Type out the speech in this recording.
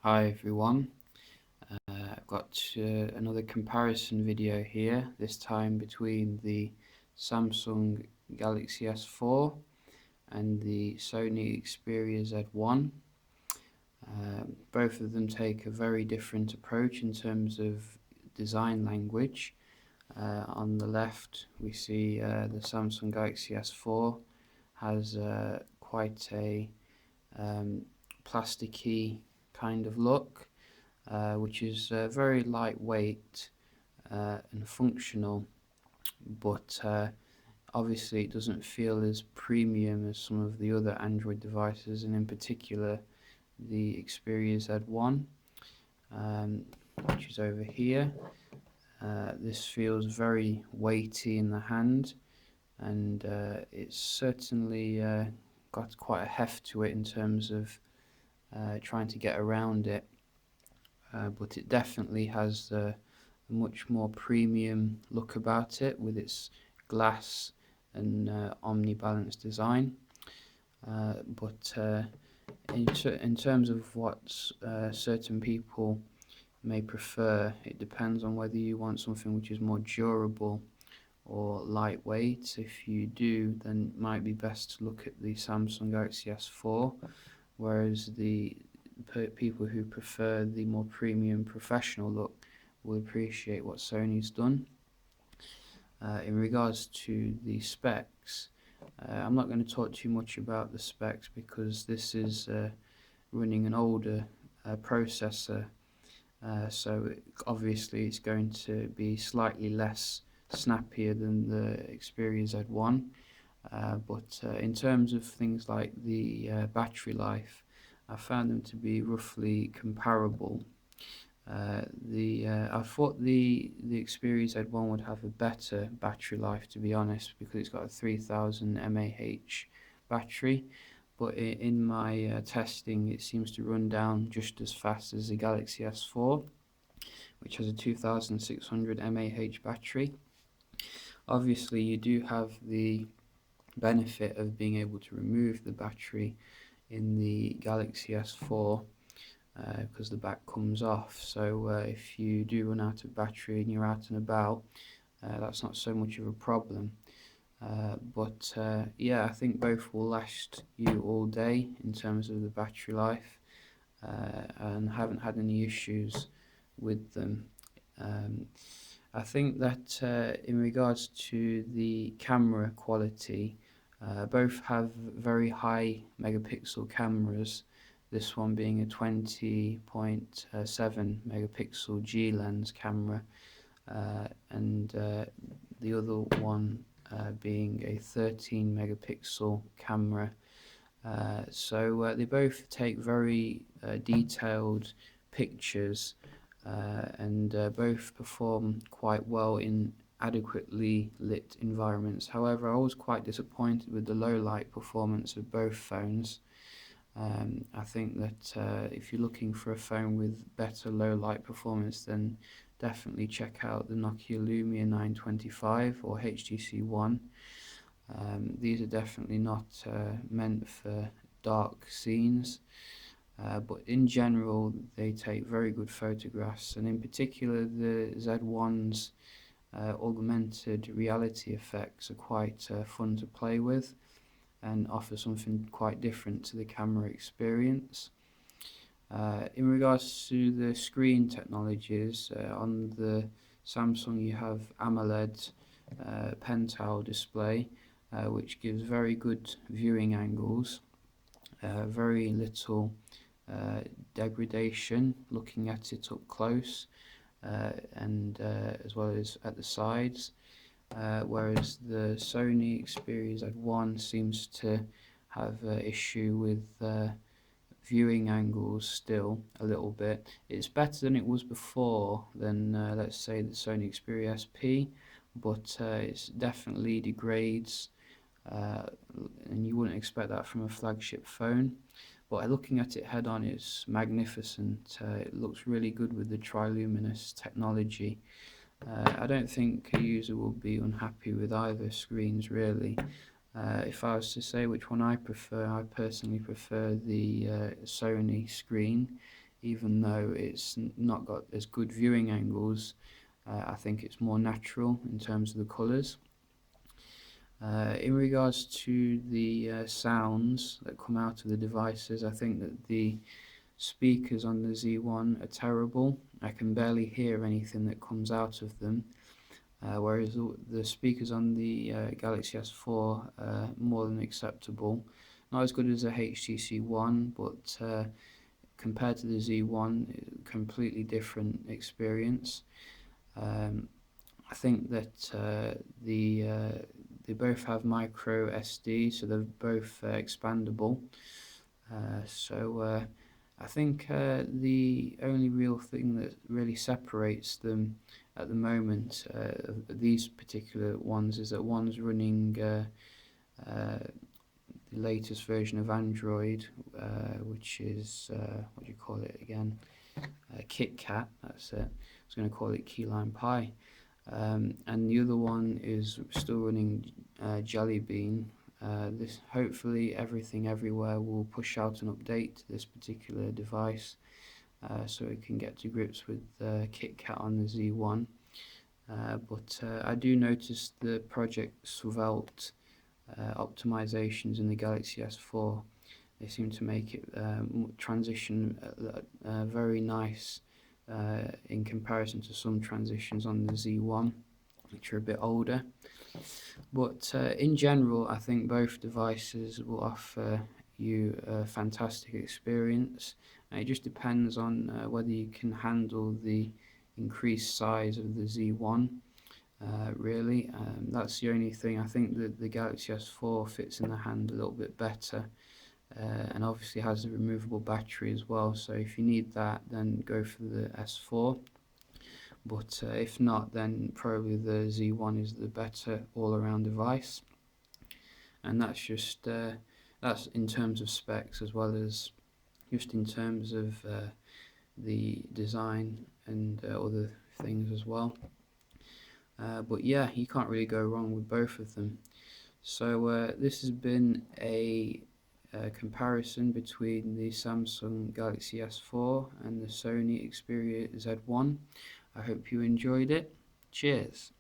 Hi everyone, I've got another comparison video here, this time between the Samsung Galaxy S4 and the Sony Xperia Z1. Both of them take a very different approach in terms of design language. On the left we see the Samsung Galaxy S4 has quite a plasticky kind of look, which is very lightweight and functional, but obviously it doesn't feel as premium as some of the other Android devices, and in particular the Xperia Z1, which is over here. This feels very weighty in the hand, and it's certainly got quite a heft to it in terms of trying to get around it, but it definitely has a much more premium look about it with its glass and omni-balance design. But in terms of what certain people may prefer, it depends on whether you want something which is more durable or lightweight. If you do, then it might be best to look at the Samsung Galaxy S4, whereas the people who prefer the more premium professional look will appreciate what Sony's done. In regards to the specs, I'm not going to talk too much about the specs because this is running an older processor, so obviously it's going to be slightly less snappier than the Xperia Z1, but in terms of things like the battery life, I found them to be roughly comparable. I thought the Xperia Z1 would have a better battery life, to be honest, because it's got a 3000 mAh battery, but in my testing it seems to run down just as fast as the Galaxy S4, which has a 2600 mAh battery. Obviously you do have the benefit of being able to remove the battery in the Galaxy S4 because the back comes off, so if you do run out of battery and you're out and about, that's not so much of a problem. But yeah, I think both will last you all day in terms of the battery life, and haven't had any issues with them. I think that in regards to the camera quality, both have very high megapixel cameras, this one being a 20.7 megapixel G lens camera, and the other one being a 13 megapixel camera. So they both take very detailed pictures, and both perform quite well in adequately lit environments. However, I was quite disappointed with the low light performance of both phones. I think that if you're looking for a phone with better low light performance, then definitely check out the Nokia Lumia 925 or HTC One. These are definitely not meant for dark scenes, but in general they take very good photographs, and in particular the Z1's augmented reality effects are quite fun to play with and offer something quite different to the camera experience. In regards to the screen technologies, on the Samsung you have AMOLED pen-tile display, which gives very good viewing angles, very little degradation looking at it up close, and as well as at the sides, whereas the Sony Xperia Z1 seems to have an issue with viewing angles still a little bit. It's better than it was before than let's say the Sony Xperia SP, but it definitely degrades, and you wouldn't expect that from a flagship phone. But looking at it head on, it's magnificent. It looks really good with the triluminous technology. I don't think a user will be unhappy with either screens really. If I was to say which one I prefer, I personally prefer the Sony screen, even though it's not got as good viewing angles. I think it's more natural in terms of the colours. In regards to the sounds that come out of the devices, I think that the speakers on the Z1 are terrible. I can barely hear anything that comes out of them, whereas the speakers on the Galaxy S4 are more than acceptable. Not as good as a HTC One, but compared to the Z1, completely different experience. I think that they both have micro SD, so they're both expandable. I think the only real thing that really separates them at the moment, these particular ones, is that one's running the latest version of Android, which is what do you call it again? KitKat. That's it. I was going to call it Keyline Pie. And the other one is still running Jelly Bean. This hopefully everything everywhere will push out an update to this particular device, so it can get to grips with KitKat on the Z1. But I do notice the Project Svelte optimizations in the Galaxy S4. They seem to make it transition very nice in comparison to some transitions on the Z1, which are a bit older. But in general, I think both devices will offer you a fantastic experience. And it just depends on whether you can handle the increased size of the Z1. Really, that's the only thing. I think that the Galaxy S4 fits in the hand a little bit better, and obviously has a removable battery as well, so if you need that, then go for the S4. But if not, then probably the Z1 is the better all-around device. And that's just that's in terms of specs, as well as just in terms of the design and other things as well. But yeah, you can't really go wrong with both of them. So this has been a comparison between the Samsung Galaxy S4 and the Sony Xperia Z1. I hope you enjoyed it. Cheers.